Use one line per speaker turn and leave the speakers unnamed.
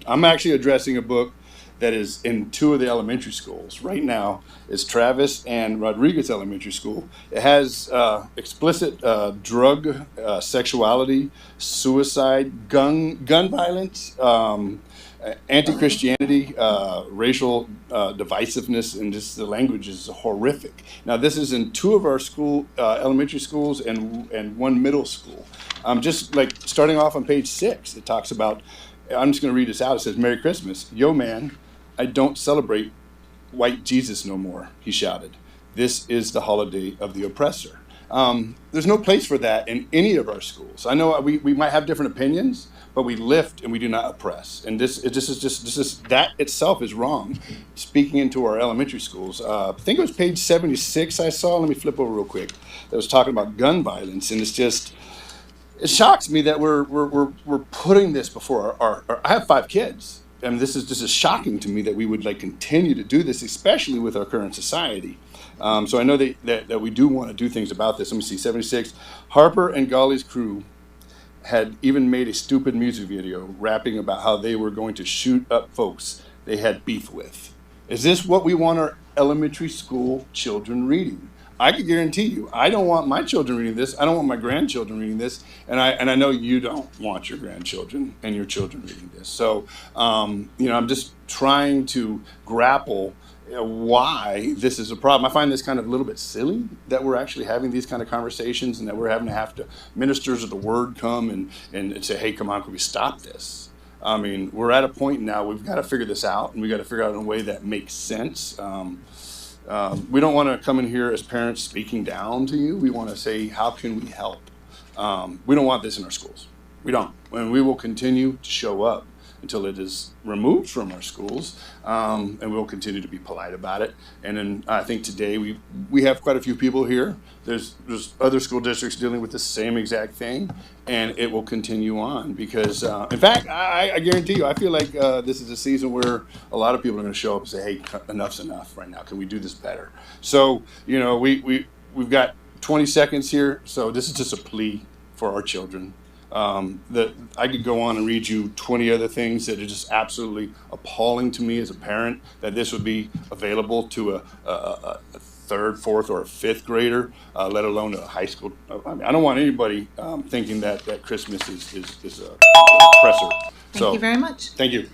I'm actually addressing a book that is in two of the elementary schools right now. It's Travis and Rodriguez Elementary School. It has explicit drug, sexuality, suicide, gun violence, anti-Christianity, racial divisiveness, and just the language is horrific. Now, this is in two of our elementary schools, and one middle school. Just like starting off on page 6, it talks about. I'm just going to read this out. It says, "Merry Christmas. Yo, man, I don't celebrate white Jesus no more," he shouted. "This is the holiday of the oppressor." There's no place for that in any of our schools. I know we might have different opinions, but we lift and we do not oppress. And that itself is wrong. Speaking into our elementary schools, I think it was page 76 I saw. Let me flip over real quick. That was talking about gun violence, and it shocks me that we're putting this before our I have 5 kids. I mean, this is shocking to me that we would like continue to do this, especially with our current society. So I know that we do want to do things about this. Let me see, 76. Harper and Golly's crew had even made a stupid music video rapping about how they were going to shoot up folks they had beef with. Is this what we want our elementary school children reading? I can guarantee you, I don't want my children reading this. I don't want my grandchildren reading this, and I know you don't want your grandchildren and your children reading this. So, I'm just trying to grapple why this is a problem. I find this kind of a little bit silly that we're actually having these kind of conversations, and that we're having to ministers of the word come and say, "Hey, come on, can we stop this?" I mean, we're at a point now, we've got to figure this out, and we've got to figure out in a way that makes sense. We don't want to come in here as parents speaking down to you. We want to say, how can we help? We don't want this in our schools. We don't. And we will continue to show up until it is removed from our schools, and we'll continue to be polite about it. And then I think today we have quite a few people here. There's other school districts dealing with the same exact thing, and it will continue on because, in fact, I guarantee you, I feel like this is a season where a lot of people are going to show up and say, "Hey, enough's enough right now. Can we do this better?" So, we've got 20 seconds here, so this is just a plea for our children. I could go on and read you 20 other things that are just absolutely appalling to me as a parent, that this would be available to a third, fourth, or a fifth grader, let alone a high school. I mean, I don't want anybody thinking that Christmas is a oppressor.
Thank you very much.
Thank you.